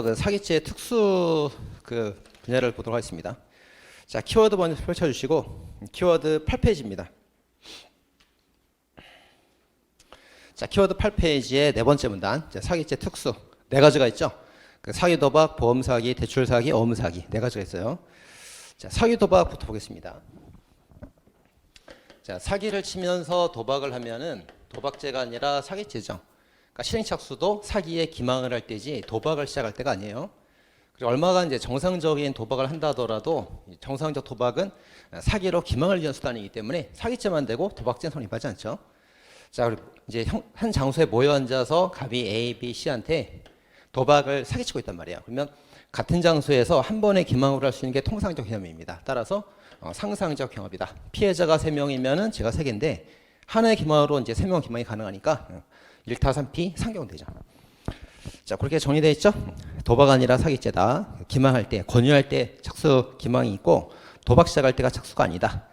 그 사기죄의 특수 그 분야를 보도록 하겠습니다. 자, 키워드 먼저 펼쳐주시고 키워드 8페이지입니다. 자, 키워드 8페이지의 네 번째 문단, 사기죄 특수 네 가지가 있죠. 그 사기 도박, 보험 사기, 대출 사기, 어음 사기 네 가지가 있어요. 자, 사기 도박부터 보겠습니다. 자, 사기를 치면서 도박을 하면은 도박죄가 아니라 사기죄죠. 그러니까 실행착수도 사기에 기망을 할 때지 도박을 시작할 때가 아니에요. 그리고 얼마가 이제 정상적인 도박을 한다 하더라도 정상적 도박은 사기로 기망을 위한 수단이기 때문에 사기죄만 되고 도박죄는 성립하지 않죠. 자, 그리고 이제 한 장소에 모여 앉아서 갑이 A, B, C한테 도박을 사기치고 있단 말이에요. 그러면 같은 장소에서 한 번에 기망으로 할 수 있는 게 통상적 개념입니다. 따라서 상상적 경합이다. 피해자가 3명이면은 제가 3개인데 하나의 기망으로 이제 3명 기망이 가능하니까 1타 3피 상경되죠. 자, 그렇게 정리되어 있죠. 도박 아니라 사기죄다. 기망할 때, 권유할 때 착수 기망이 있고 도박 시작할 때가 착수가 아니다.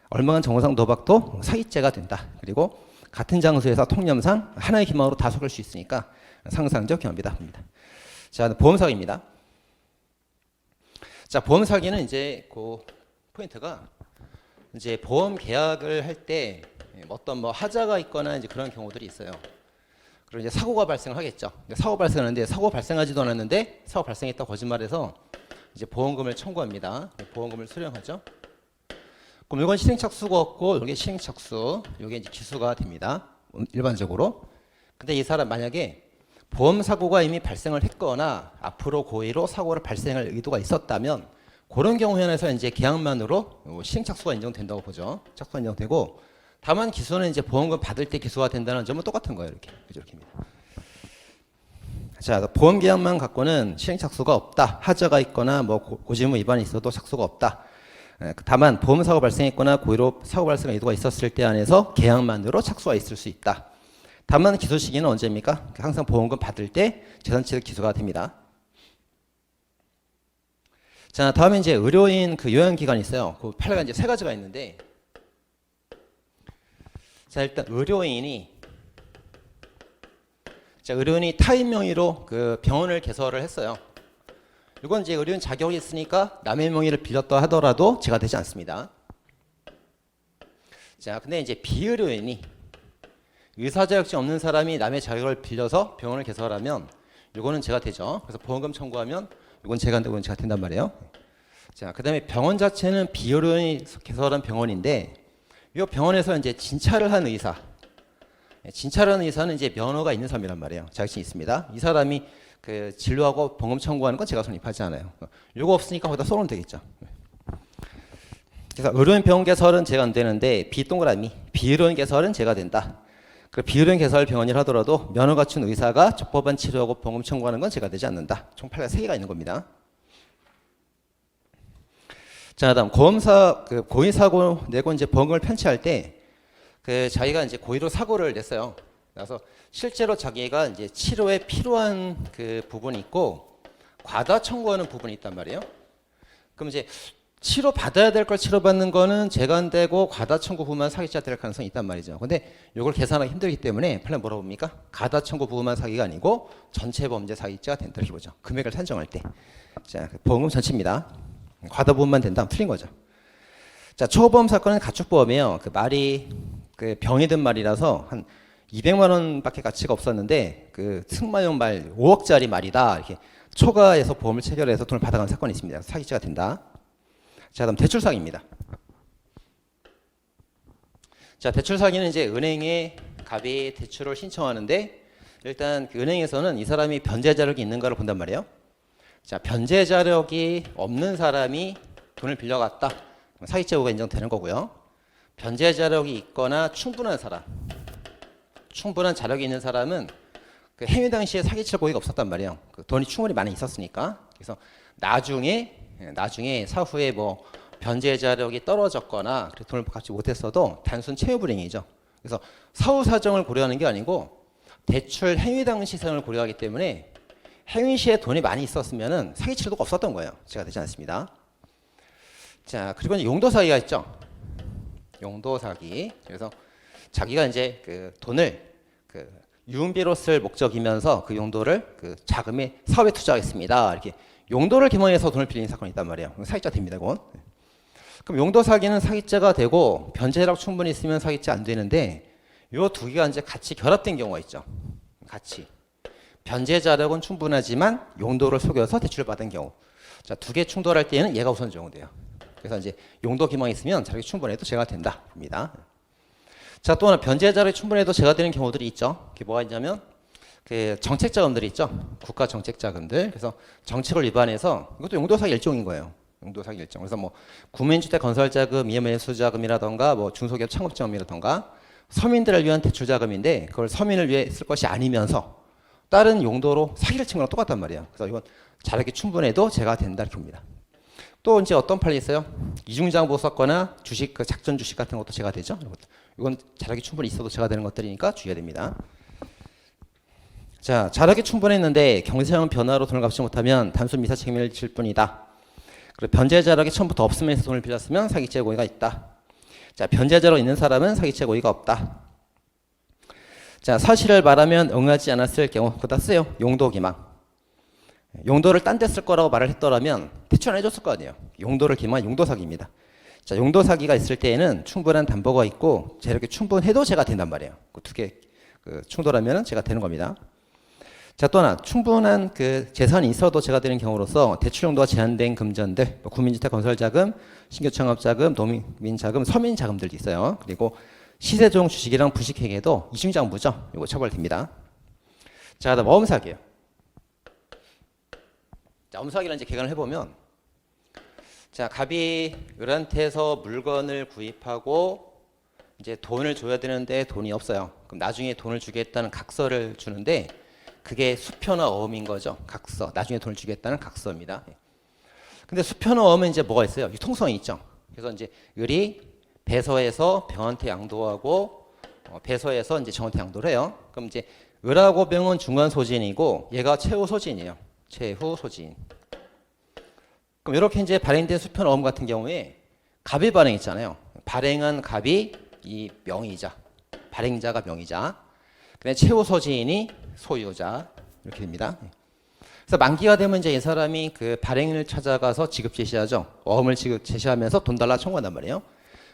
얼마간 정상 도박도 사기죄가 된다. 그리고 같은 장소에서 통념상 하나의 기망으로 다 속을 수 있으니까 상상적 경합이다. 자, 보험 사기입니다. 자, 보험 사기는 이제 그 포인트가 이제 보험 계약을 할 때 어떤 뭐 하자가 있거나 이제 그런 경우들이 있어요. 그리고 이제 사고가 발생하겠죠. 사고 발생하는데 사고 발생하지도 않았는데 사고 발생했다 거짓말해서 이제 보험금을 청구합니다. 보험금을 수령하죠. 그럼 이건 실행착수가 없고 이게 실행착수, 이게 이제 기수가 됩니다. 일반적으로. 근데 이 사람 만약에 보험 사고가 이미 발생을 했거나 앞으로 고의로 사고를 발생할 의도가 있었다면 그런 경우에 한해서 이제 계약만으로 실행착수가 인정된다고 보죠. 착수가 인정되고 다만 기수는 이제 보험금 받을 때 기수가 된다는 점은 똑같은 거예요. 이렇게. 그죠? 이렇게입니다. 자, 보험 계약만 갖고는 실행착수가 없다. 하자가 있거나 뭐 고지의무 위반이 있어도 착수가 없다. 다만 보험 사고 발생했거나 고의로 사고 발생 의도가 있었을 때 안에서 계약만으로 착수가 있을 수 있다. 다만 기소 시기는 언제입니까? 항상 보험금 받을 때 재산취득 기소가 됩니다. 자, 다음에 이제 의료인 그 요양기간이 있어요. 그 판례가 이제 3가지가 있는데, 자, 일단 의료인이 타인 명의로 그 병원을 개설을 했어요. 이건 이제 의료인 자격이 있으니까 남의 명의를 빌렸다 하더라도 죄가 되지 않습니다. 자, 근데 이제 비의료인이 의사 자격증 없는 사람이 남의 자격을 빌려서 병원을 개설하면 이거는 죄가 되죠. 그래서 보험금 청구하면 이건 죄가 안 되고 이건 죄가 된단 말이에요. 자, 그다음에 병원 자체는 비의료인이 개설한 병원인데 이 병원에서 이제 진찰을 한 의사, 진찰하는 의사는 이제 면허가 있는 사람이란 말이에요. 자격증이 있습니다. 이 사람이 그 진료하고 보험금 청구하는 건 제가 성립하지 않아요. 이거 없으니까 거기다 써놓으면 되겠죠. 그래서 의료인 병원 개설은 죄가 안 되는데 비동그라미 비의료인 개설은 죄가 된다. 그 비의료인 개설 병원이라 하더라도 면허 갖춘 의사가 적법한 치료하고 보험금 청구하는 건 죄가 되지 않는다. 총 판례가 3개가 있는 겁니다. 자, 다음 그 고의 사고 내고 이제 보험금을 편취할 때 그 자기가 이제 고의로 사고를 냈어요. 그래서 실제로 자기가 이제 치료에 필요한 그 부분이 있고 과다 청구하는 부분이 있단 말이에요. 그럼 이제 치료 받아야 될 걸 치료받는 거는 죄가 안 되고 과다 청구 부분만 사기죄가 될 가능성이 있단 말이죠. 근데 이걸 계산하기 힘들기 때문에 판례 뭐라고 봅니까? 과다 청구 부분만 사기가 아니고 전체 범죄 사기죄가 된다 이렇게 보죠. 금액을 산정할 때. 자, 보험금 전체입니다. 과다 부분만 된다면 틀린 거죠. 자, 초보험 사건은 가축보험이에요. 그 말이 그 병이 든 말이라서 한 200만 원밖에 가치가 없었는데 그 승마용 말 5억짜리 말이다. 이렇게 초과해서 보험을 체결해서 돈을 받아가는 사건이 있습니다. 사기죄가 된다. 자, 다음 대출 사기입니다. 자, 대출 사기는 이제 은행에 갑이 대출을 신청하는데 일단 그 은행에서는 이 사람이 변제 자력이 있는가를 본단 말이에요. 자, 변제 자력이 없는 사람이 돈을 빌려갔다. 사기죄가 인정되는 거고요. 변제 자력이 있거나 충분한 사람, 충분한 자력이 있는 사람은 그 행위 당시에 사기칠 고의가 없었단 말이에요. 그 돈이 충분히 많이 있었으니까. 그래서 나중에 사후에 뭐 변제 자력이 떨어졌거나 돈을 갚지 못했어도 단순 채무 불이행이죠. 그래서 사후 사정을 고려하는 게 아니고 대출 행위 당시 사정을 고려하기 때문에 행위 시에 돈이 많이 있었으면은 사기칠 도가 없었던 거예요. 죄가 되지 않습니다. 자, 그리고 용도 사기가 있죠. 용도 사기. 그래서 자기가 이제 그 돈을 그 유흥비로 쓸 목적이면서 그 용도를 그 자금의 사업에 투자하겠습니다. 이렇게 용도를 기반해서 돈을 빌리는 사건이 있단 말이에요. 사기죄가 됩니다, 그건. 그럼 용도 사기는 사기죄가 되고 변제자력 충분히 있으면 사기죄 안 되는데 요 두 개가 이제 같이 결합된 경우가 있죠. 같이. 변제자력은 충분하지만 용도를 속여서 대출을 받은 경우. 자, 두 개 충돌할 때는 얘가 우선 적용돼요. 그래서 이제 용도 기망이 있으면 자력이 충분해도 제가 된다. 입니다. 자, 또 하나 변제자력이 충분해도 제가 되는 경우들이 있죠. 그게 뭐가 있냐면 그 정책 자금들이 있죠. 국가 정책 자금들. 그래서 정책을 위반해서 이것도 용도 사기 일종인 거예요. 용도 사기 일종. 그래서 뭐 국민주택 건설 자금, EMS 자금이라던가 뭐 중소기업 창업 자금이라던가 서민들을 위한 대출 자금인데 그걸 서민을 위해 쓸 것이 아니면서 다른 용도로 사기를 친 거랑 똑같단 말이에요. 그래서 이건 자력이 충분해도 제가 된다 이렇게 봅니다. 또 이제 어떤 판례 있어요? 이중장부 썼거나 주식, 그 작전 주식 같은 것도 제가 되죠. 이건 자력이 충분히 있어도 제가 되는 것들이니까 주의해야 됩니다. 자, 자력이 충분했는데 경제형 변화로 돈을 갚지 못하면 단순 미사 책임을 질 뿐이다. 그리고 변제 자력이 처음부터 없으면서 돈을 빌렸으면 사기죄 고의가 있다. 자, 변제 자력 있는 사람은 사기죄 고의가 없다. 자, 사실을 말하면 응하지 않았을 경우 그다 쓰요. 용도 기망. 용도를 딴 데 쓸 거라고 말을 했더라면 대출 안 해줬을 거 아니에요. 용도를 기망한 용도 사기입니다. 자, 용도 사기가 있을 때에는 충분한 담보가 있고 재력이 충분해도 제가 된단 말이에요. 그 두 개 충돌하면 제가 되는 겁니다. 자, 또 하나 충분한 그 재산이 있어도 제가 되는 경우로서 대출 용도가 제한된 금전들, 뭐 국민주택 건설자금, 신규창업자금, 노민자금, 서민자금들도 있어요. 그리고 시세종 주식이랑 부식회계도 이중장부죠. 이거 처벌됩니다. 자, 그다음 어음사기예요. 자, 어음사기를 이제 개관을 해보면, 자, 갑이 을한테서 물건을 구입하고 이제 돈을 줘야 되는데 돈이 없어요. 그럼 나중에 돈을 주겠다는 각서를 주는데 그게 수표나 어음인 거죠. 각서. 나중에 돈을 주겠다는 각서입니다. 근데 수표나 어음은 이제 뭐가 있어요? 유통성이 있죠. 그래서 이제 을이 배서해서 병한테 양도하고 배서해서 이제 정한테 양도를 해요. 그럼 이제 을하고 병은 중간 소진이고 얘가 최후 소진이에요. 최후 소진. 그럼 이렇게 이제 발행된 수표나 어음 같은 경우에 갑이 발행했잖아요. 발행한 갑이 이 명의자, 발행자가 명의자. 근데 최후 소진이 소유자 이렇게 됩니다. 그래서 만기가 되면 이제 이 사람이 그 발행인을 찾아가서 지급 제시하죠. 어음을 지급 제시하면서 돈 달라 청구한단 말이에요.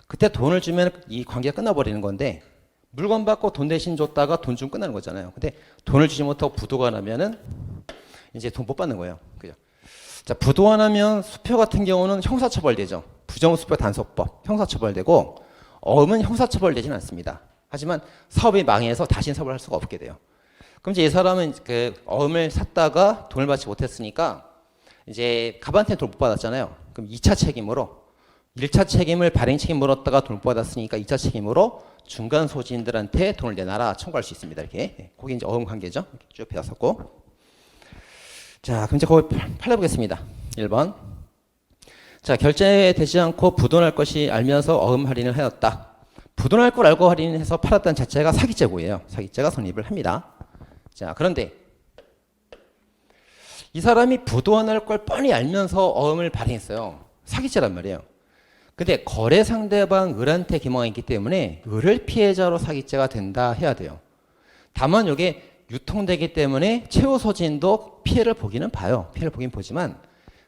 그때 돈을 주면 이 관계가 끝나버리는 건데 물건 받고 돈 대신 줬다가 돈 주면 끝나는 거잖아요. 근데 돈을 주지 못하고 부도가 나면은 이제 돈 못 받는 거예요. 그죠? 자, 부도가 나면 수표 같은 경우는 형사처벌되죠. 부정수표 단속법 형사처벌되고 어음은 형사처벌되지는 않습니다. 하지만 사업이 망해서 다시는 사업을 할 수가 없게 돼요. 그럼 이제 이 사람은 그 어음을 샀다가 돈을 받지 못했으니까 이제 갑한테 돈 못 받았잖아요. 그럼 2차 책임으로 1차 책임을 발행 책임 물었다가 돈 못 받았으니까 2차 책임으로 중간 소지인들한테 돈을 내놔라 청구할 수 있습니다. 이렇게. 그게 이제 어음 관계죠. 이렇게 쭉 배웠었고. 자, 그럼 이제 그걸 팔려보겠습니다. 1번. 자, 결제되지 않고 부도날 것이 알면서 어음 할인을 하였다. 부도날 걸 알고 할인해서 팔았다는 자체가 사기죄고예요. 사기죄가 성립을 합니다. 자, 그런데 이 사람이 부도날 걸 뻔히 알면서 어음을 발행했어요. 사기죄란 말이에요. 근데 거래 상대방 을한테 기망이 있기 때문에 을을 피해자로 사기죄가 된다 해야 돼요. 다만 이게 유통되기 때문에 최후 소진도 피해를 보기는 봐요. 피해를 보긴 보지만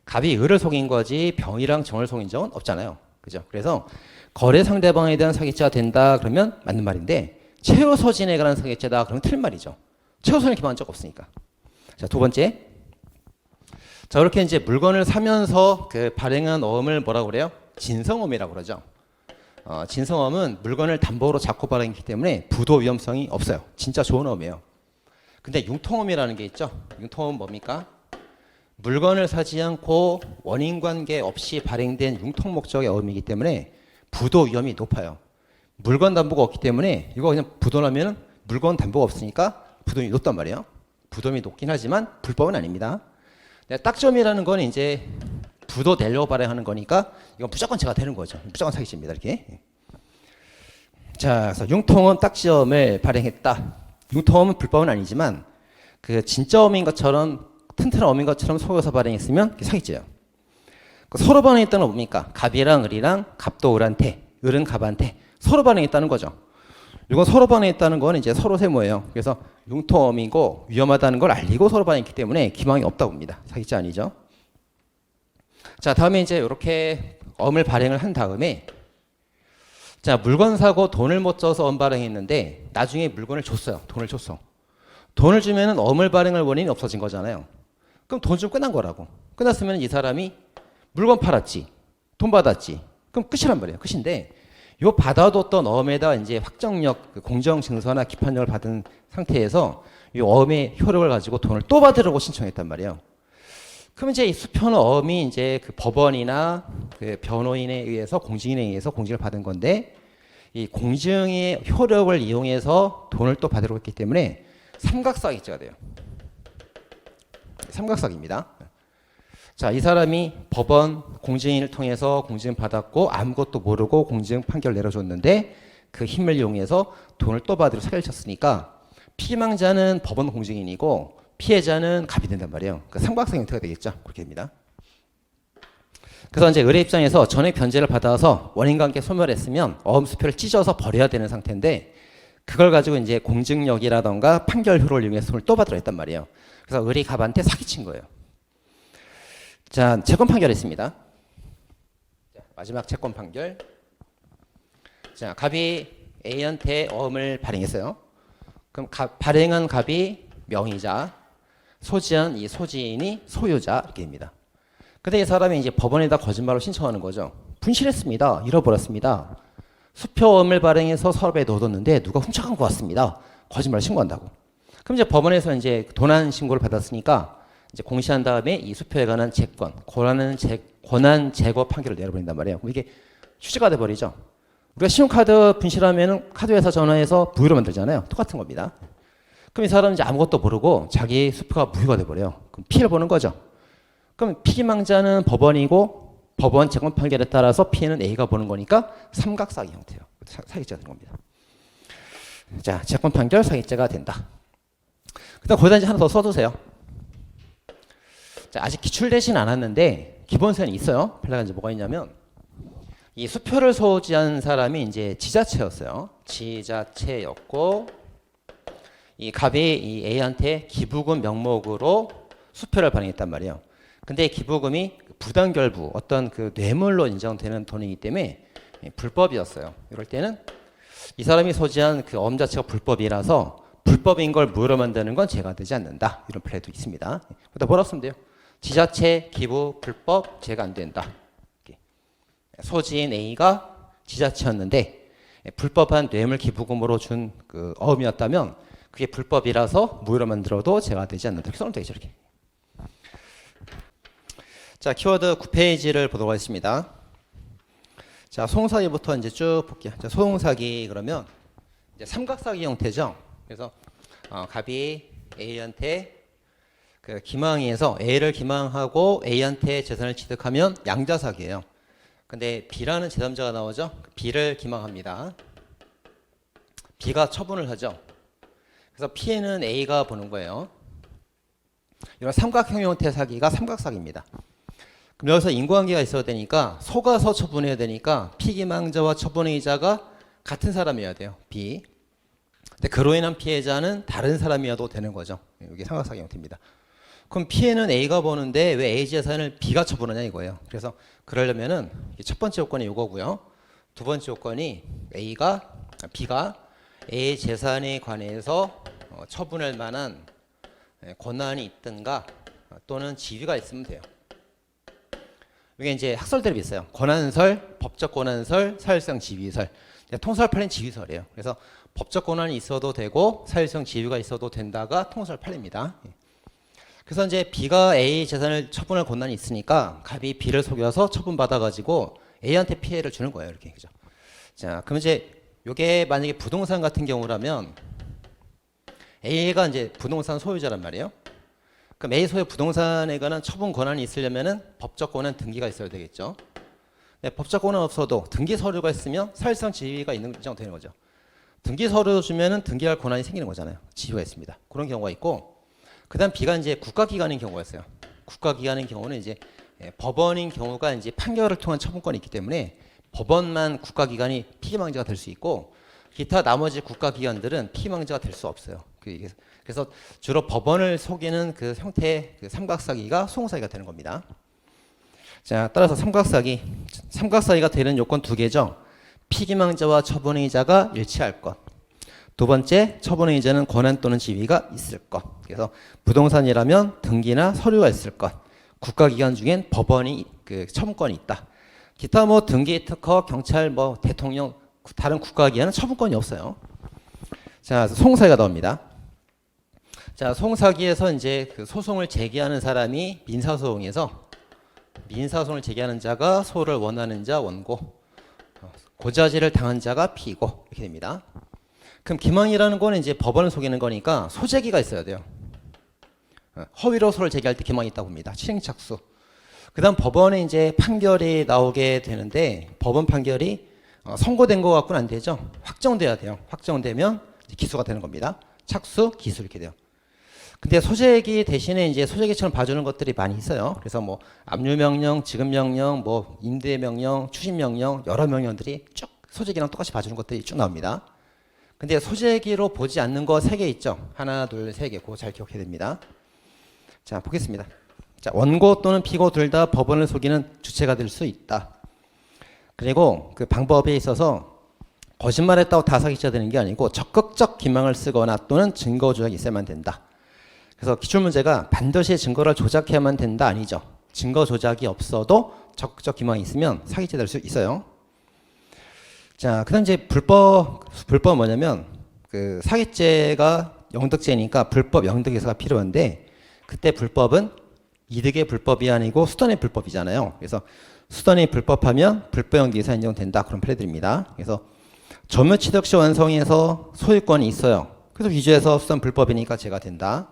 갑이 을을 속인 거지 병이랑 정을 속인 적은 없잖아요. 그죠? 그래서 거래 상대방에 대한 사기죄가 된다 그러면 맞는 말인데 최후 소진에 관한 사기죄다 그러면 틀린 말이죠. 최후 소진을 기망한 적 없으니까. 자, 두 번째. 자, 이렇게 이제 물건을 사면서 그 발행한 어음을 뭐라고 그래요? 진성어음이라고 그러죠. 진성어음은 물건을 담보로 잡고 발행했기 때문에 부도 위험성이 없어요. 진짜 좋은 어음이에요. 근데 융통어음이라는 게 있죠. 융통어음은 뭡니까? 물건을 사지 않고 원인 관계 없이 발행된 융통 목적의 어음이기 때문에 부도 위험이 높아요. 물건 담보가 없기 때문에 이거 그냥 부도 나면 물건 담보가 없으니까 부도이 높단 말이에요. 부도이 높긴 하지만 불법은 아닙니다. 딱점이라는 건 이제 부도 내려고 발행하는 거니까 이건 무조건 제가 되는 거죠. 무조건 사기죄입니다. 이렇게. 자, 그래서 융통어음 딱지어음을 발행했다. 융통어음은 불법은 아니지만 그 진짜 어음인 것처럼 튼튼한 어음인 것처럼 속여서 발행했으면 사기죄예요. 서로 발행했다는 건 뭡니까? 갑이랑 을이랑 갑도 을한테, 을은 갑한테 서로 발행했다는 거죠. 이건 서로 반응했다는 건 이제 서로 세모예요. 그래서 융통엄이고 위험하다는 걸 알리고 서로 반응했기 때문에 기망이 없다고 봅니다. 사기죄 아니죠. 자, 다음에 이제 이렇게 엄을 발행을 한 다음에 자, 물건 사고 돈을 못 줘서 엄 발행했는데 나중에 물건을 줬어요. 돈을 줬어. 돈을 주면은 엄을 발행할 원인이 없어진 거잖아요. 그럼 돈 좀 끝난 거라고. 끝났으면 이 사람이 물건 팔았지. 돈 받았지. 그럼 끝이란 말이에요. 끝인데 요 받아뒀던 엄에다 이제 확정력, 공정 증서나 기판력을 받은 상태에서 이 엄의 효력을 가지고 돈을 또 받으려고 신청했단 말이에요. 그럼 이제 이 수표는 엄이 이제 그 법원이나 그 변호인에 의해서 공증인에 의해서 공증을 받은 건데 이 공증의 효력을 이용해서 돈을 또 받으려고 했기 때문에 삼각사기죄가 돼요. 삼각사기입니다. 자, 이 사람이 법원 공증인을 통해서 공증 받았고 아무것도 모르고 공증 판결 내려줬는데 그 힘을 이용해서 돈을 또 받으려 사기를 쳤으니까 피망자는 법원 공증인이고 피해자는 갑이 된단 말이에요. 그러니까 삼각사기 형태가 되겠죠. 그렇게 됩니다. 그래서 이제 의뢰 입장에서 전액 변제를 받아서 원인관계 소멸했으면 어음수표를 찢어서 버려야 되는 상태인데 그걸 가지고 이제 공증력이라던가 판결효를 이용해서 돈을 또 받으려 했단 말이에요. 그래서 의뢰 갑한테 사기친 거예요. 자, 채권 판결했습니다. 자, 마지막 채권 판결. 자, 갑이 A한테 어음을 발행했어요. 그럼 발행한 갑이 명의자, 소지한 이 소지인이 소유자 이렇게 됩니다. 근데 이 사람이 이제 법원에다 거짓말로 신청하는 거죠. 분실했습니다. 잃어버렸습니다. 수표음을 발행해서 서랍에 넣어뒀는데 누가 훔쳐간 것 같습니다. 거짓말 신고한다고. 그럼 이제 법원에서 이제 도난 신고를 받았으니까 이제 공시한 다음에 이 수표에 관한 채권, 권한 제거 판결을 내려버린단 말이에요. 그럼 이게 휴지가 돼버리죠. 우리가 신용카드 분실하면 카드회사 전화해서 무효로 만들잖아요. 똑같은 겁니다. 그럼 이 사람은 이제 아무것도 모르고 자기 수표가 무효가 돼버려요. 그럼 피해를 보는 거죠. 그럼 피기망자는 법원이고 법원 채권 판결에 따라서 피해는 A가 보는 거니까 삼각사기 형태예요. 사기죄가 되는 겁니다. 자, 채권 판결 사기죄가 된다. 그다음 거기다 이제 하나 더 써두세요. 자, 아직 기출되진 않았는데 기본세는 있어요. 판례가 이제 뭐가 있냐면 이 수표를 소지한 사람이 이제 지자체였어요. 지자체였고 이 갑이 이 A한테 기부금 명목으로 수표를 발행했단 말이에요. 근데 기부금이 부당결부 어떤 그 뇌물로 인정되는 돈이기 때문에 불법이었어요. 이럴 때는 이 사람이 소지한 그 엄 자체가 불법이라서 불법인 걸 무효로 만드는 건 죄가 되지 않는다. 이런 플레이도 있습니다. 그러다 뭐라고 쓰면 돼요? 지자체 기부 불법 죄가 안 된다. 소지인 A가 지자체였는데 불법한 뇌물 기부금으로 준 그 어음이었다면 그게 불법이라서 무효로 만들어도 죄가 되지 않는다. 이렇게 써놓으면 되겠죠. 이렇게. 자, 키워드 9페이지를 보도록 하겠습니다. 자, 소송사기부터 이제 쭉 볼게요. 자, 소송사기 그러면 이제 삼각사기 형태죠. 그래서 갑이 A한테 그 기망해서 A를 기망하고 A한테 재산을 취득하면 양자사기예요. 근데 B라는 제3자가 나오죠. B를 기망합니다. B가 처분을 하죠. 그래서 피해는 A가 보는 거예요. 이런 삼각형 형태 사기가 삼각사기입니다. 그럼 여기서 인과관계가 있어야 되니까 속아서 처분해야 되니까 피기망자와 처분의자가 같은 사람이어야 돼요. B. 근데 그로 인한 피해자는 다른 사람이어도 되는 거죠. 이게 삼각사기 형태입니다. 그럼 피해는 A가 보는데 왜 A 재산을 B가 처분하냐 이거예요. 그래서 그러려면은 첫 번째 요건이 이거고요. 두 번째 요건이 B가 A 재산에 관해서 처분할 만한 권한이 있든가 또는 지위가 있으면 돼요. 이게 이제 학설들이 있어요. 권한설, 법적 권한설, 사실상 지위설. 통설 판례는 지위설이에요. 그래서 법적 권한이 있어도 되고 사실상 지위가 있어도 된다가 통설 판례입니다. 그래서 이제 B가 A 재산을 처분할 권한이 있으니까 갑이 B를 속여서 처분받아가지고 A한테 피해를 주는 거예요. 이렇게. 그죠? 자, 그럼 이제 요게 만약에 부동산 같은 경우라면 A가 이제 부동산 소유자란 말이에요. 그럼 A 소유 부동산에 관한 처분 권한이 있으려면은 법적 권한 등기가 있어야 되겠죠. 네, 법적 권한 없어도 등기 서류가 있으면 사실상 지위가 있는 되는 거죠. 등기 서류 주면은 등기할 권한이 생기는 거잖아요. 지위가 있습니다. 그런 경우가 있고, 그다음 B가 이제 국가기관인 경우가 있어요. 국가기관인 경우는 이제 법원인 경우가 이제 판결을 통한 처분권이 있기 때문에 법원만 국가기관이 피기망자가 될 수 있고, 기타 나머지 국가기관들은 피망자가 될 수 없어요. 그래서 주로 법원을 속이는 그 형태의 그 삼각사기가 소송사기가 되는 겁니다. 자, 따라서 삼각사기가 되는 요건 두 개죠. 피기망자와 처분의자가 일치할 것. 두 번째, 처분의자는 권한 또는 지위가 있을 것. 그래서 부동산이라면 등기나 서류가 있을 것. 국가기관 중엔 법원이 그 처분권이 있다. 기타 뭐 등기, 특허, 경찰, 뭐 대통령, 다른 국가기관은 처분권이 없어요. 자, 소송사기가 나옵니다. 자, 소송사기에서 이제 그 소송을 제기하는 사람이 민사소송을 제기하는 자가 소를 원하는 자 원고, 고자질을 당한 자가 피고 이렇게 됩니다. 그럼 기망이라는 거는 이제 법원을 속이는 거니까 소재기가 있어야 돼요. 허위로 소를 제기할 때 기망이 있다고 봅니다. 실행착수. 그다음 법원에 이제 판결이 나오게 되는데 법원 판결이 선고된 거 갖고는 안 되죠. 확정돼야 돼요. 확정되면 기수가 되는 겁니다. 착수, 기수 이렇게 돼요. 근데 소재기 대신에 이제 소재기처럼 봐주는 것들이 많이 있어요. 그래서 뭐 압류명령, 지급명령, 뭐 임대명령, 추심명령 여러 명령들이 쭉 소재기랑 똑같이 봐주는 것들이 쭉 나옵니다. 근데 소재기로 보지 않는 거 3개 있죠. 하나, 둘, 3개. 그거 잘 기억해야 됩니다. 자, 보겠습니다. 자, 원고 또는 피고 둘 다 법원을 속이는 주체가 될 수 있다. 그리고 그 방법에 있어서 거짓말했다고 다 사기죄가 되는 게 아니고 적극적 기망을 쓰거나 또는 증거 조작이 있어야만 된다. 그래서 기출문제가 반드시 증거를 조작해야만 된다 아니죠. 증거 조작이 없어도 적극적 기망이 있으면 사기죄 될 수 있어요. 자, 그다음 이제 불법은 뭐냐면 그 사기죄가 영득죄니까 불법 영득에서가 필요한데 그때 불법은 이득의 불법이 아니고 수단의 불법이잖아요. 그래서 수단이 불법하면 불법 영득에서 인정된다. 그런 판례드립니다. 그래서 점유취득시 완성에서 소유권이 있어요. 그래서 위조해서 수단 불법이니까 죄가 된다.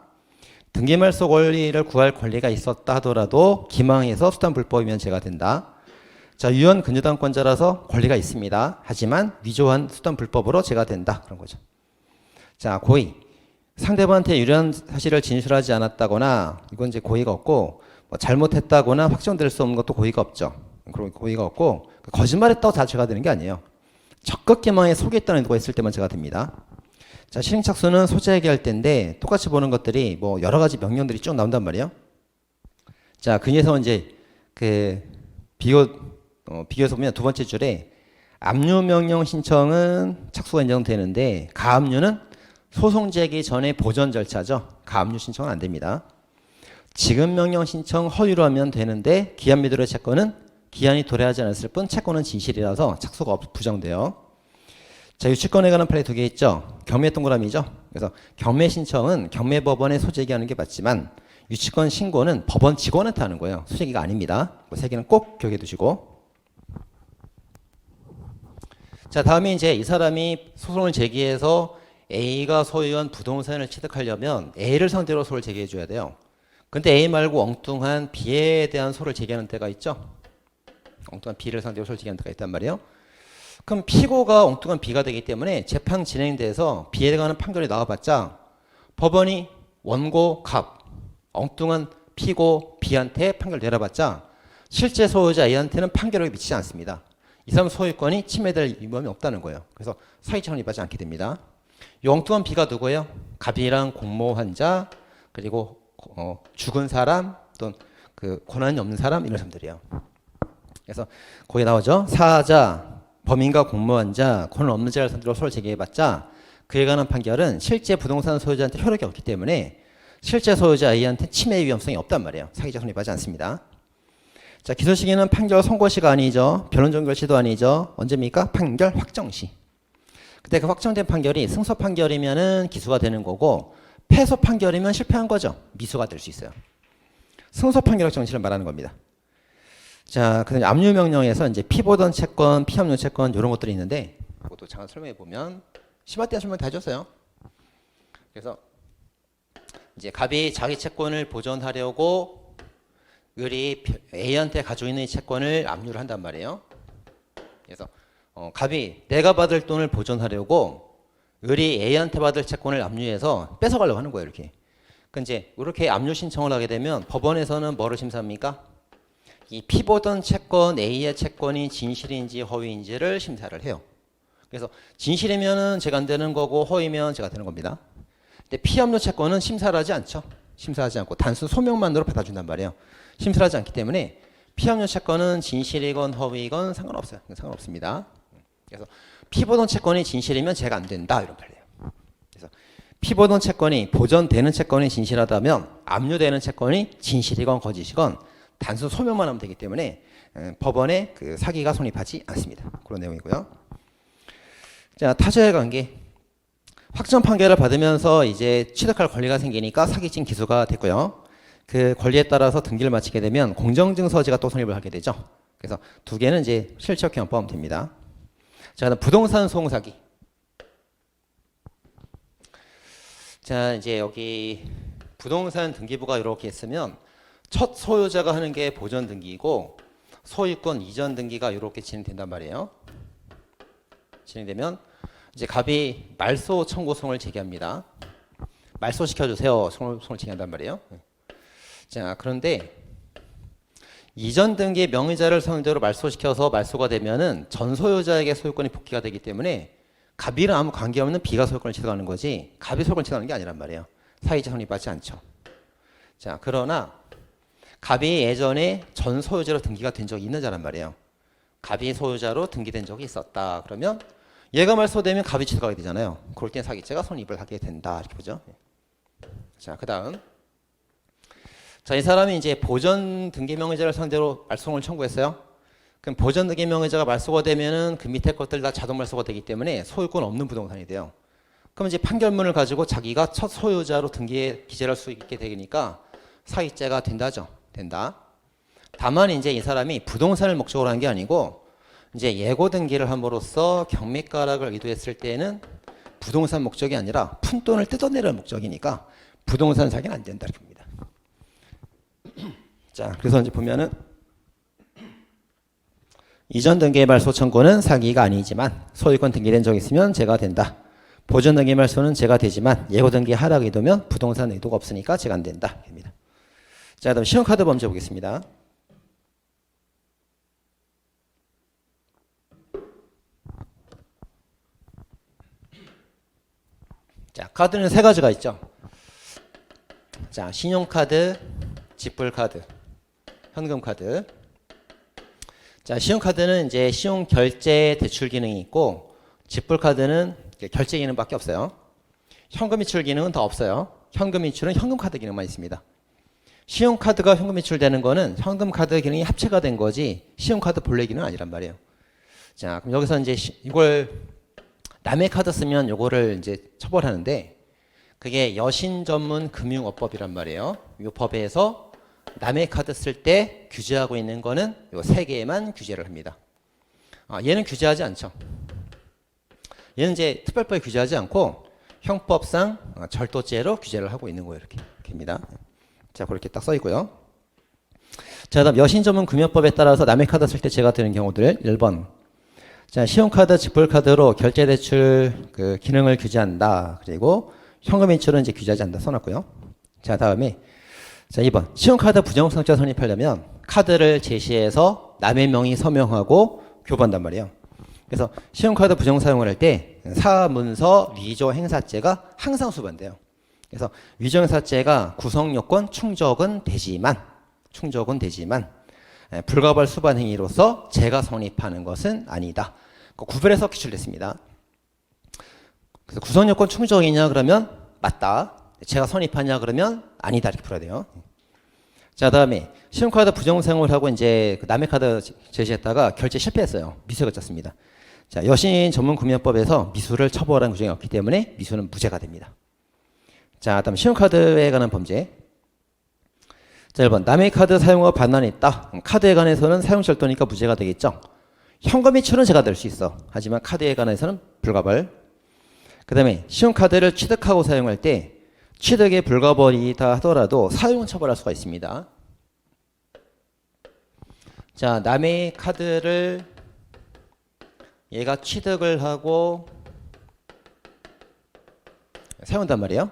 등기말소 권리를 구할 권리가 있었다 하더라도 기망해서 수단 불법이면 죄가 된다. 자, 유언 근저당권자라서 권리가 있습니다. 하지만 위조한 수단 불법으로 죄가 된다. 그런 거죠. 자, 고의. 상대방한테 유리한 사실을 진술하지 않았다거나 이건 이제 고의가 없고 뭐 잘못했다거나 확정될 수 없는 것도 고의가 없죠. 그런 고의가 없고 거짓말했다고 다 죄가 되는 게 아니에요. 적극 기망에 속였다는 의도가 있을 때만 죄가 됩니다. 자, 실행착수는 소재 얘기할 때인데 똑같이 보는 것들이 뭐 여러 가지 명령들이 쭉 나온단 말이에요. 자, 그중에서 이제 그 비교해서 보면 두 번째 줄에 압류 명령 신청은 착수가 인정되는데 가압류는 소송 제기 전에 보전 절차죠. 가압류 신청은 안 됩니다. 지급 명령 신청 허위로 하면 되는데 기한 미도의 채권은 기한이 도래하지 않았을 뿐 채권은 진실이라서 착수가 부정돼요. 자, 유치권에 관한 판례 2개 있죠. 경매 동그라미죠. 그래서 경매 신청은 경매법원에 소재기하는 게 맞지만 유치권 신고는 법원 직원한테 하는 거예요. 소재기가 아닙니다. 그 3개는 꼭 기억해 두시고. 자, 다음에 이제 이 사람이 소송을 제기해서 A가 소유한 부동산을 취득하려면 A를 상대로 소를 제기해 줘야 돼요. 근데 A 말고 엉뚱한 B에 대한 소를 제기하는 데가 있죠. 엉뚱한 B를 상대로 소를 제기하는 데가 있단 말이에요. 그럼 피고가 엉뚱한 B가 되기 때문에 재판 진행돼서 B에 관한 판결이 나와봤자 법원이 원고 갑 엉뚱한 피고 B한테 판결 내려봤자 실제 소유자 A한테는 판결을 미치지 않습니다. 이 사람 소유권이 침해될 위험이 없다는 거예요. 그래서 사기처럼 입하지 않게 됩니다. 이 엉뚱한 B가 누구예요? 갑이랑 공모한 자 그리고 죽은 사람 또는 그 권한이 없는 사람 이런 사람들이에요. 그래서 거기 나오죠. 사자 범인과 공모한 자, 권한 없는 자를 상대로 소를 제기해봤자 그에 관한 판결은 실제 부동산 소유자한테 효력이 없기 때문에 실제 소유자 A한테 침해 위험성이 없단 말이에요. 사기죄 성립하지 않습니다. 자, 기소 시기는 판결 선고시가 아니죠. 변론정 결시도 아니죠. 언제입니까? 판결 확정시. 그때 그 확정된 판결이 승소 판결이면은 기소가 되는 거고 패소 판결이면 실패한 거죠. 미소가 될 수 있어요. 승소 판결 확정시를 말하는 겁니다. 자, 그다음에 압류 명령에서 이제 피보던 채권, 피압류 채권 이런 것들이 있는데 그것도 잠깐 설명해 보면 심화 때 설명 다 해줬어요. 그래서 이제 갑이 자기 채권을 보존하려고 을이 A한테 가지고 있는 이 채권을 압류를 한단 말이에요. 그래서 갑이 내가 받을 돈을 보존하려고 을이 A한테 받을 채권을 압류해서 뺏어가려고 하는 거예요. 이렇게. 그러니까 이제 이렇게 압류 신청을 하게 되면 법원에서는 뭐를 심사합니까? 이 피보던 채권 A의 채권이 진실인지 허위인지를 심사를 해요. 그래서 진실이면은 제가 안 되는 거고 허위면 제가 되는 겁니다. 근데 피해 없는 채권은 심사를 하지 않죠. 심사하지 않고 단순 소명만으로 받아준단 말이에요. 심사를 하지 않기 때문에 피해 없는 채권은 진실이건 허위건 상관없어요. 상관없습니다. 그래서 피보존 채권이 진실이면 제가 안 된다 이런 말이에요. 그래서 피보존 채권이 보존되는 채권이 진실하다면 압류되는 채권이 진실이건 거짓이건 단순 소명만 하면 되기 때문에 법원에 그 사기가 성립하지 않습니다. 그런 내용이고요. 자, 타자의 관계. 확정 판결을 받으면서 이제 취득할 권리가 생기니까 사기증 기소가 됐고요. 그 권리에 따라서 등기를 마치게 되면 공정증서지가 또 성립을 하게 되죠. 그래서 두 개는 이제 실체적형 포함됩니다. 자, 그다음 부동산 소송 사기. 자, 이제 여기 부동산 등기부가 이렇게 있으면 첫 소유자가 하는 게 보존 등기이고 소유권 이전 등기가 이렇게 진행된단 말이에요. 진행되면 이제 갑이 말소 청구송을 제기합니다. 말소 시켜주세요. 송을 제기한단 말이에요. 자, 그런데 이전 등기 명의자를 상대로 말소시켜서 말소가 되면은 전 소유자에게 소유권이 복귀가 되기 때문에 갑이랑 아무 관계없는 비가 소유권을 취득하는 거지 갑이 소유권을 취득하는 게 아니란 말이에요. 사유자 성립하지 않죠. 자, 그러나 갑이 예전에 전 소유자로 등기가 된 적이 있는 자란 말이에요. 갑이 소유자로 등기된 적이 있었다. 그러면 얘가 말소되면 갑이 취득하게 되잖아요. 그럴 땐 사기죄가 성립을 하게 된다. 이렇게 보죠. 자, 그 다음. 자, 이 사람이 이제 보전 등기 명의자를 상대로 말소를 청구했어요. 그럼 보전 등기 명의자가 말소가 되면은 그 밑에 것들 다 자동 말소가 되기 때문에 소유권 없는 부동산이 돼요. 그럼 이제 판결문을 가지고 자기가 첫 소유자로 등기에 기재를 할 수 있게 되니까 사기죄가 된다죠. 된다. 다만 이제 이 사람이 부동산을 목적으로 한 게 아니고 이제 예고 등기를 함으로써 경매가락을 의도했을 때는 부동산 목적이 아니라 푼돈을 뜯어내려는 목적이니까 부동산 사기는 안 된다 이렇게 봅니다. 자, 그래서 이제 보면은 이전 등기 말소 청구는 사기가 아니지만 소유권 등기된 적 있으면 제가 된다. 보전 등기 말소는 제가 되지만 예고 등기 하락 의도면 부동산 의도가 없으니까 제가 안 된다. 입니다. 자, 그다음 신용카드 범죄 보겠습니다. 자, 카드는 세 가지가 있죠. 자, 신용카드, 지불카드, 현금카드. 자, 신용카드는 이제 신용 결제 대출 기능이 있고 지불카드는 결제 기능밖에 없어요. 현금 이출 기능은 더 없어요. 현금 이출은 현금카드 기능만 있습니다. 신용카드가 현금 이출되는 거는 현금카드 기능이 합체가 된 거지 신용카드 본래 기능은 아니란 말이에요. 자, 그럼 여기서 이제 이걸 남의 카드 쓰면 요거를 이제 처벌하는데 그게 여신 전문 금융업법이란 말이에요. 이 법에서 남의 카드 쓸 때 규제하고 있는 거는 요 세 개만 규제를 합니다. 얘는 규제하지 않죠. 얘는 이제 특별법에 규제하지 않고 형법상 절도죄로 규제를 하고 있는 거예요. 이렇게입니다. 자, 그렇게 딱 써 있고요. 자, 그다음 여신 전문 금융법에 따라서 남의 카드 쓸 때 제가 되는 경우들 1번. 자, 신용카드, 지불카드로 결제 대출 그 기능을 규제한다. 그리고 현금 인출은 이제 규제하지 않는다 써놨고요. 자, 다음에 자, 2번. 신용카드 부정성자 성립하려면 카드를 제시해서 남의 명의 서명하고 교부한단 말이에요. 그래서 신용카드 부정 사용을 할 때 사문서 위조 행사죄가 항상 수반돼요. 그래서 위조 행사죄가 구성요건 충족은 되지만 불가벌 수반 행위로서 죄가 성립하는 것은 아니다. 구별해서 기출됐습니다. 그래서 구성요건 충족이냐 그러면 맞다. 죄가 성립하냐 그러면 아니다 이렇게 풀어야 돼요. 자, 다음에 신용카드 부정 사용을 하고 이제 남의 카드 제시했다가 결제 실패했어요. 미수가 졌습니다. 자, 여신 전문금융법에서 미수를 처벌하는 규정이 없기 때문에 미수는 무죄가 됩니다. 자, 다음 신용카드에 관한 범죄. 자, 1번 남의 카드 사용과 반환이 있다. 카드에 관해서는 사용절도니까 무죄가 되겠죠. 현금 이출은 제가 될 수 있어. 하지만 카드에 관해서는 불가벌. 그 다음에 신용카드를 취득하고 사용할 때 취득의 불가벌이다 하더라도 사용은 처벌할 수가 있습니다. 자, 남의 카드를 얘가 취득을 하고 사용한단 말이에요.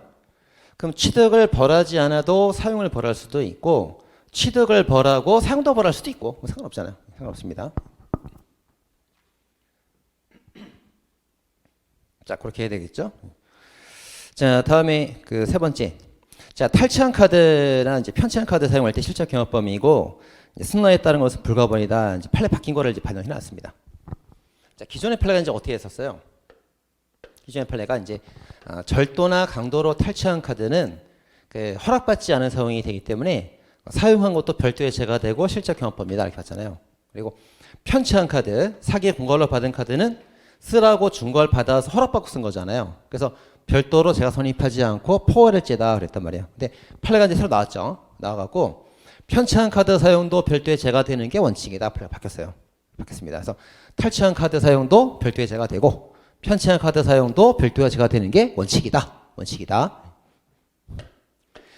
그럼 취득을 벌하지 않아도 사용을 벌할 수도 있고 취득을 벌하고 사용도 벌할 수도 있고 상관없잖아요. 상관없습니다. 자, 그렇게 해야 되겠죠. 자, 다음에 그 세 번째. 자, 탈취한 카드나 이제 편취한 카드 사용할 때 실적 경합 범위이고 승낙에 따른 것은 불가분이다. 이제 판례 바뀐 거를 이제 반영해 놨습니다. 자, 기존의 판례가 이제 어떻게 했었어요? 기존의 판례가 이제 절도나 강도로 탈취한 카드는 그 허락받지 않은 사용이 되기 때문에 사용한 것도 별도의 죄가 되고 실적 경합 범위다 이렇게 봤잖아요. 그리고 편취한 카드, 사기에 공걸로 받은 카드는 쓰라고 준 걸 받아서 허락받고 쓴 거잖아요. 그래서 별도로 제가 선입하지 않고 포괄할 죄다 그랬단 말이에요. 근데 판례가 이제 새로 나왔죠. 나와갖고 편취한 카드 사용도 별도의 죄가 되는 게 원칙이다. 판례가 바뀌었어요. 바뀌었습니다. 그래서 탈취한 카드 사용도 별도의 죄가 되고 편취한 카드 사용도 별도의 죄가 되는 게 원칙이다. 원칙이다.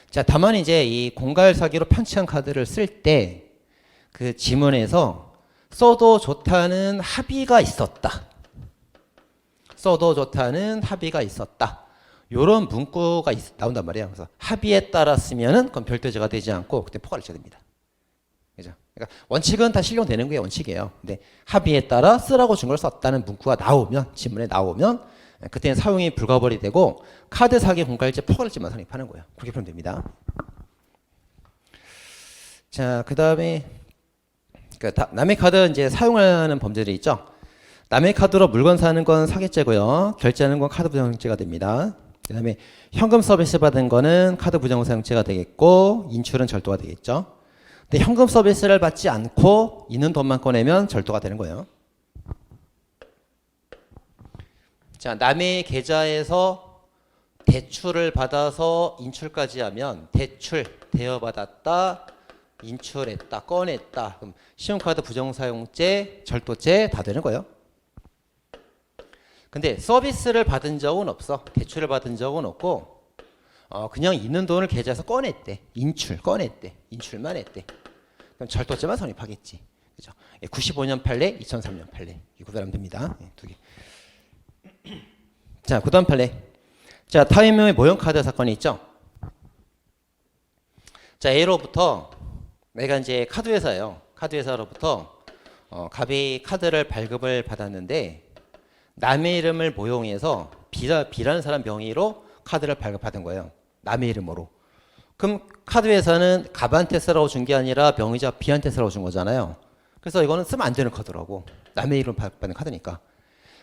자, 다만 이제 이 공갈 사기로 편취한 카드를 쓸 때 그 지문에서 써도 좋다는 합의가 있었다. 써도 좋다는 합의가 있었다. 요런 문구가 나온단 말이에요. 그래서 합의에 따라 쓰면은 그건 별도의 죄가 되지 않고 그때 포괄을 쳐야 됩니다. 그죠? 그러니까 원칙은 다 실용되는 게 원칙이에요. 근데 합의에 따라 쓰라고 준 걸 썼다는 문구가 나오면 지문에 나오면 그때는 사용이 불가벌이 되고 카드 사기 공갈죄 포괄죄만 성립하는 거예요. 그렇게 보면 됩니다. 자, 그다음에 남의 카드 이제 사용하는 범죄들이 있죠. 남의 카드로 물건 사는 건 사기죄고요. 결제하는 건 카드 부정죄가 됩니다. 그다음에 현금 서비스 받은 거는 카드 부정사용죄가 되겠고 인출은 절도가 되겠죠. 근데 현금 서비스를 받지 않고 있는 돈만 꺼내면 절도가 되는 거예요. 자, 남의 계좌에서 대출을 받아서 인출까지 하면 대출, 대여받았다, 인출했다, 꺼냈다. 그럼 신용카드 부정사용죄, 절도죄 다 되는 거예요. 근데 서비스를 받은 적은 없어. 대출을 받은 적은 없고 그냥 있는 돈을 계좌에서 꺼냈대. 인출, 꺼냈대. 인출만 했대. 그럼 절도죄만 성립하겠지. 그죠? 95년 판례, 2003년 판례. 이거 구별하면 됩니다. 두 개. 자, 그다음 판례. 자, 타인명의 모형카드 사건이 있죠. 자, A로부터 내가 이제 카드회사예요. 카드회사로부터 갑이 카드를 발급을 받았는데 남의 이름을 모형해서 B라는 사람 명의로 카드를 발급받은 거예요. 남의 이름으로. 그럼 카드회사는 갑한테 쓰라고 준 게 아니라 명의자 B한테 쓰라고 준 거잖아요. 그래서 이거는 쓰면 안 되는 카드라고. 남의 이름 발급받는 카드니까.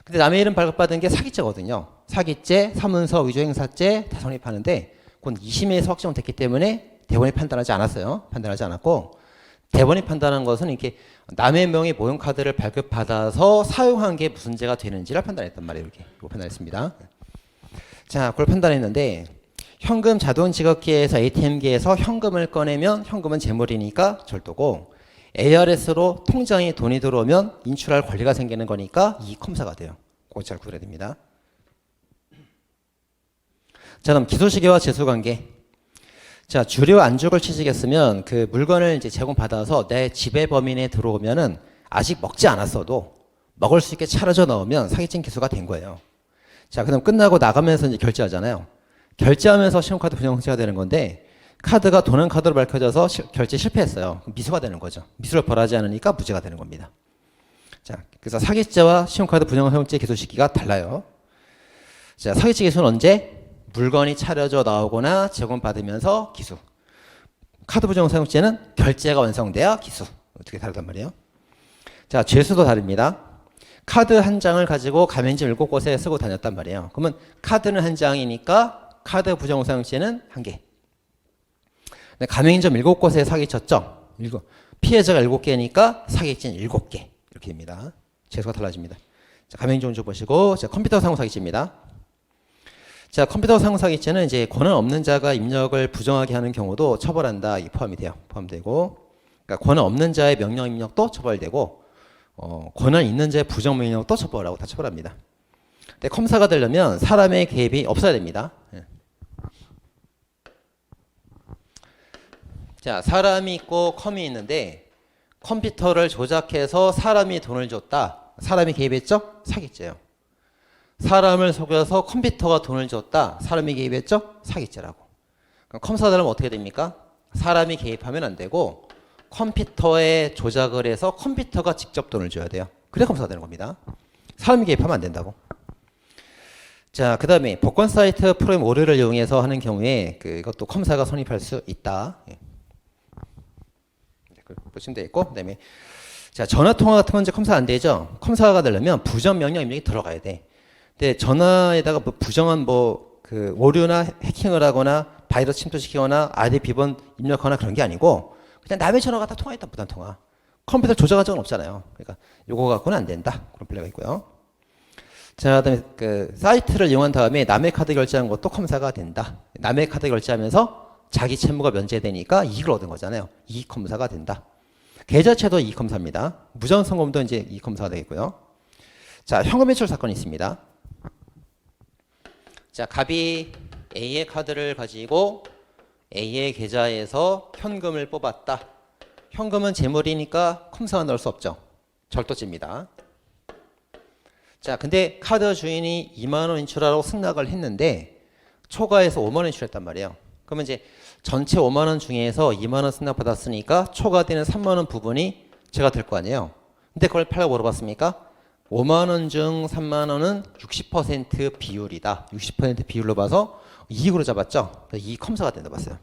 근데 남의 이름 발급받은 게 사기죄거든요. 사기죄, 사문서, 위조행사죄 다 성립하는데 그건 2심에서 확정됐기 때문에 대법원이 판단하지 않았어요. 판단하지 않았고 대법원이 판단한 것은 이렇게 남의 명의 모형 카드를 발급받아서 사용한 게 무슨 죄가 되는지를 판단했단 말이에요. 이렇게 이거 판단했습니다. 자, 그걸 판단했는데 현금 자동 지급기에서 ATM기에서 현금을 꺼내면 현금은 재물이니까 절도고 ARS로 통장에 돈이 들어오면 인출할 권리가 생기는 거니까 이익검사가 돼요. 그거 잘 구별해야 됩니다. 자, 그럼 기소시효와 재수관계. 자, 주류 안주를 취직했으면 그 물건을 이제 제공받아서 내 지배 범위 내에 들어오면은 아직 먹지 않았어도 먹을 수 있게 차려져 넣으면 사기죄 기소가 된 거예요. 자, 그럼 끝나고 나가면서 이제 결제하잖아요. 결제하면서 신용카드 부정죄가 되는 건데 카드가 도난 카드로 밝혀져서 결제 실패했어요. 미수가 되는 거죠. 미수를 벌하지 않으니까 무죄가 되는 겁니다. 자, 그래서 사기죄와 신용카드 부정사용죄 기소 시기가 달라요. 자, 사기죄 기소는 언제? 물건이 차려져 나오거나 제공받으면서 기수. 카드 부정사용죄는 결제가 완성돼야 기수. 어떻게 다르단 말이에요? 자, 죄수도 다릅니다. 카드 한 장을 가지고 가맹점 7곳에 쓰고 다녔단 말이에요. 그러면 카드는 한 장이니까 카드 부정사용죄는 1개. 가맹점 7곳에 사기쳤죠. 피해자가 7개니까 사기죄는 7개. 이렇게 됩니다. 죄수가 달라집니다. 자, 가맹점 좀 보시고, 자, 컴퓨터 사용 사기죄입니다. 자, 컴퓨터 사용 사기죄는 이제 권한 없는 자가 입력을 부정하게 하는 경우도 처벌한다. 이 포함이 돼요. 포함되고, 그러니까 권한 없는 자의 명령 입력도 처벌되고, 권한 있는 자의 부정 명령도 처벌하고 다 처벌합니다. 근데 컴사가 되려면 사람의 개입이 없어야 됩니다. 예. 자, 사람이 있고 컴이 있는데 컴퓨터를 조작해서 사람이 돈을 줬다. 사람이 개입했죠? 사기죄예요. 사람을 속여서 컴퓨터가 돈을 줬다. 사람이 개입했죠? 사기죄라고. 그럼 컴사들은 어떻게 됩니까? 사람이 개입하면 안 되고 컴퓨터에 조작을 해서 컴퓨터가 직접 돈을 줘야 돼요. 그래 컴사가 되는 겁니다. 사람이 개입하면 안 된다고. 자, 그 다음에 복권 사이트 프로그램 오류를 이용해서 하는 경우에 이것도 컴사가 선입할 수 있다. 예. 보시면 되겠고, 그 다음에 자, 전화 통화 같은 건 이제 컴사 안 되죠. 컴사가 되려면 부정 명령 입력이 들어가야 돼. 근데 전화에다가 뭐 부정한 오류나 해킹을 하거나 바이러스 침투시키거나 아이디 비번 입력하거나 그런 게 아니고 그냥 남의 전화가 다 통화했다 무단 통화. 컴퓨터 조작한 적은 없잖아요. 그러니까 요거 갖고는 안 된다. 그런 플레이가 있고요. 자, 그다음에 사이트를 이용한 다음에 남의 카드 결제한 것도 컴사가 된다. 남의 카드 결제하면서 자기 채무가 면제되니까 이익을 얻은 거잖아요. 이익 컴사가 된다. 계좌채도 이익 컴사입니다. 무전성금도 이제 이익 컴사가 되겠고요. 자, 현금 매출 사건이 있습니다. 자, 갑이 A의 카드를 가지고 A의 계좌에서 현금을 뽑았다. 현금은 재물이니까 컴사가 넣을 수 없죠. 절도죄입니다. 자, 근데 카드 주인이 2만 원 인출하라고 승낙을 했는데 초과해서 5만 원 인출했단 말이에요. 그러면 이제 전체 5만 원 중에서 2만 원 승낙 받았으니까 초과되는 3만 원 부분이 제가 될 거 아니에요. 근데 그걸 팔라고 물어봤습니까? 5만 원 중 3만 원은 60% 비율이다. 60% 비율로 봐서 이익으로 잡았죠. 이익 컴사가 된다 봤어요.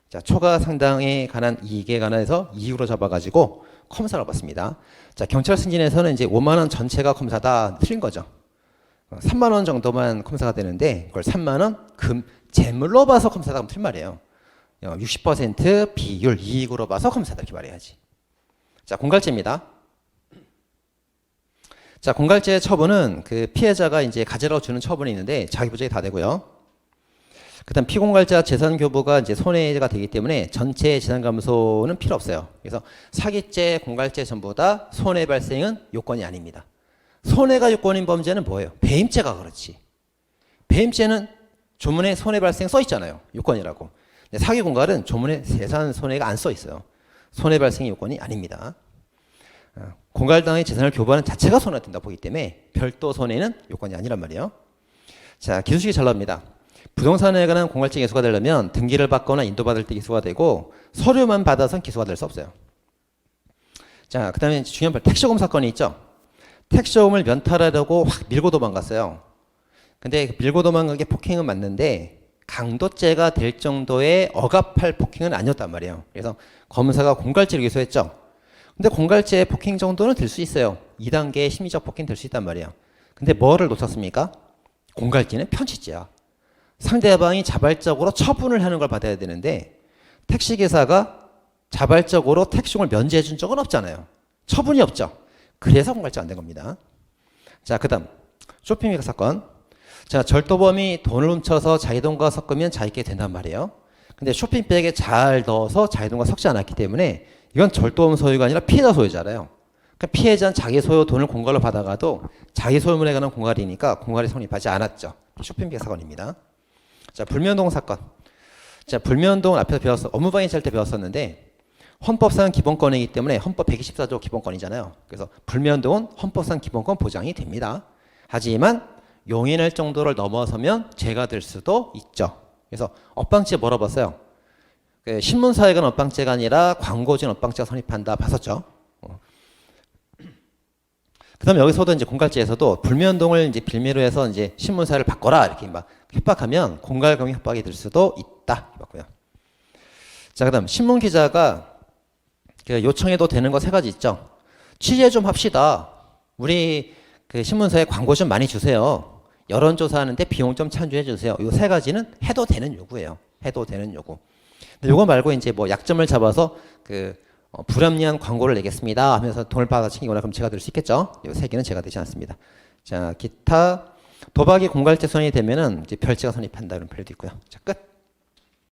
자, 초과 상당에 관한 이익에 관해서 이익으로 잡아가지고 컴사를 봤습니다. 자, 경찰 승진에서는 이제 5만 원 전체가 컴사다. 틀린 거죠. 3만 원 정도만 컴사가 되는데 그걸 3만 원 재물로 봐서 컴사다 하면 틀린 말이에요. 60% 비율 이익으로 봐서 컴사다 이렇게 말해야지. 자, 공갈죄입니다. 자, 공갈죄 처분은 피해자가 이제 가지라고 주는 처분이 있는데 자기 부족이 다 되고요. 그다음 피공갈자 재산 교부가 이제 손해가 되기 때문에 전체 재산 감소는 필요 없어요. 그래서 사기죄, 공갈죄 전부 다 손해 발생은 요건이 아닙니다. 손해가 요건인 범죄는 뭐예요? 배임죄가 그렇지. 배임죄는 조문에 손해 발생 써 있잖아요. 요건이라고. 근데 사기 공갈은 조문에 재산 손해가 안 써 있어요. 손해 발생의 요건이 아닙니다. 공갈당의 재산을 교부하는 자체가 손해가 된다 보기 때문에 별도 손해는 요건이 아니란 말이에요. 자, 기술식이 잘 나옵니다. 부동산에 관한 공갈죄 기소가 되려면 등기를 받거나 인도받을 때 기소가 되고 서류만 받아선 기소가 될 수 없어요. 자, 그 다음에 중요한 택시요금 사건이 있죠. 택시요금을 면탈하려고 확 밀고 도망갔어요. 근데 밀고 도망간 게 폭행은 맞는데 강도죄가 될 정도의 억압할 폭행은 아니었단 말이에요. 그래서 검사가 공갈죄를 기소했죠. 근데 공갈죄 폭행 정도는 될 수 있어요. 2단계 심리적 폭행 될 수 있단 말이에요. 근데 뭐를 놓쳤습니까? 공갈죄는 편취죄야. 상대방이 자발적으로 처분을 하는 걸 받아야 되는데 택시기사가 자발적으로 택시요금을 면제해 준 적은 없잖아요. 처분이 없죠. 그래서 공갈죄 안 된 겁니다. 자, 그 다음 쇼핑백 사건. 자, 절도범이 돈을 훔쳐서 자기 돈과 섞으면 자기께 된단 말이에요. 근데 쇼핑백에 잘 넣어서 자기 돈과 섞지 않았기 때문에 이건 절도범 소유가 아니라 피해자 소유잖아요. 그러니까 피해자는 자기 소유 돈을 공갈로 받아가도 자기 소유물에 관한 공갈이니까 공갈이 성립하지 않았죠. 쇼핑백 사건입니다. 자, 불면동 사건. 자, 불면동은 앞에서 배웠어. 업무방해죄 할 때 배웠었는데 헌법상 기본권이기 때문에 헌법 124조 기본권이잖아요. 그래서 불면동은 헌법상 기본권 보장이 됩니다. 하지만 용인할 정도를 넘어서면 죄가 될 수도 있죠. 그래서 업방죄 뭐라 봤어요? 신문사에 관한 업방죄가 아니라 광고주는 업방죄가 성립한다 봤었죠. 그다음에 여기서도 이제 공갈죄에서도 불면동을 이제 빌미로 해서 이제 신문사를 바꿔라 이렇게 막 협박하면 공갈경위 협박이 될 수도 있다 봤고요. 자, 그다음 신문 기자가 요청해도 되는 거 세 가지 있죠. 취재 좀 합시다. 우리 신문사에 광고 좀 많이 주세요. 여론조사하는데 비용 좀 찬조해 주세요. 이 세 가지는 해도 되는 요구예요. 해도 되는 요구. 근데 요거 말고 이제 뭐 약점을 잡아서 불합리한 광고를 내겠습니다 하면서 돈을 받아 챙기거나 그럼 제가 될 수 있겠죠. 이 세 개는 제가 되지 않습니다. 자, 기타 도박이 공갈죄 선이 되면은 이제 별죄가 성립한다 이런 표현도 있고요. 자, 끝.